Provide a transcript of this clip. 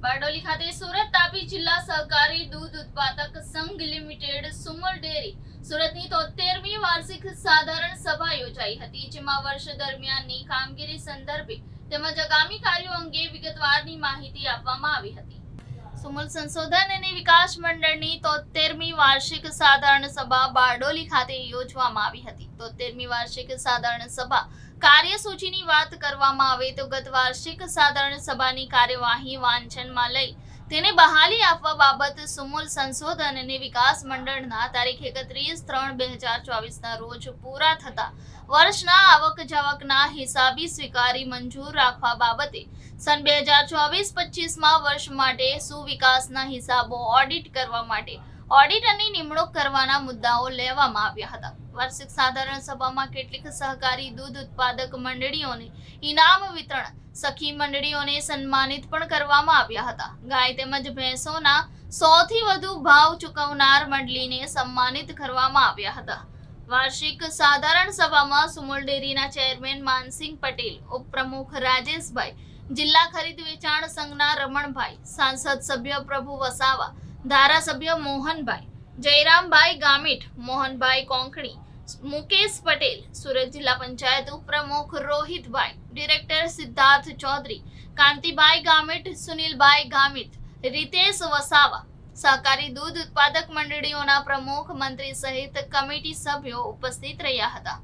બારડોલી ખાતે સુરત તાપી જિલ્લા સહકારી દૂધ ઉત્પાદક સંઘ લિમિટેડ સુમલ ડેરી સુરતની 73મી વાર્ષિક સાધારણ સભા યોજાઈ હતી, જેમાં વર્ષ દરમિયાનની કામગીરી સંદર્ભે તેમજ આગામી કાર્યો અંગે વિગતવારની માહિતી આપવામાં આવી હતી. સુમલ સંશોધન અને વિકાસ મંડળની 73મી વાર્ષિક સાધારણ સભા બારડોલી ખાતે યોજવામાં આવી હતી. 73મી વાર્ષિક સાધારણ સભા કાર્યસૂચિની વાત કરવામાં આવે તો ગત વાર્ષિક સાધારણ સભાની કાર્યવાહી વાંચનમાં લઈ તેને બહાલી આપવા બાબત સુમલ સંશોધન અને વિકાસ મંડળના તારીખ 31/3/2024ના રોજ પૂરા થતા વર્ષના આવક જાવકના હિસાબી સ્વીકારી મંજૂર રાખવા બાબતે સન 2024-25માં વર્ષ માટે સુવિકાસના હિસાબો ઓડિટ કરવા માટે ઓડિટરની નિમણૂક કરવાના મુદ્દાઓ લેવામાં આવ્યા હતા. વાર્ષિક સાધારણ સભામાં કેટલીક સહકારી દૂધ ઉત્પાદક મંડળીઓને ઇનામ વિતરણ, સખી મંડળીઓને સન્માનિત પણ કરવામાં આવ્યા હતા. ગાય તેમજ ભેંસોના 100થી વધુ ભાવ ચૂકવનાર મંડળીને સન્માનિત કરવામાં આવ્યા હતા. વાર્ષિક સાધારણ સભામાં સુમલ ડેરીના ચેરમેન માનસિંહ પટેલ, ઉપપ્રમુખ રાજેશભાઈ, જિલ્લા ખરીદ વેચાણ સંઘના રમણભાઈ, સાંસદ સભ્ય પ્રભુ વસાવા, ધારાસભ્ય મોહનભાઈ, જયરામભાઈ ગામિત, મોહનભાઈ કોંકણી, મુકેશ પટેલ, સુરત જિલ્લા પંચાયત ઉપપ્રમુખ રોહિતભાઈ, ડિરેક્ટર સિદ્ધાર્થ ચૌધરી, કાંતિભાઈ ગામિત, સુનિલભાઈ ગામિત, રીતેશ વસાવા, સહકારી દૂધ ઉત્પાદક મંડળીઓના પ્રમુખ, મંત્રી સહિત કમિટી સભ્યો ઉપસ્થિત રહ્યા હતા.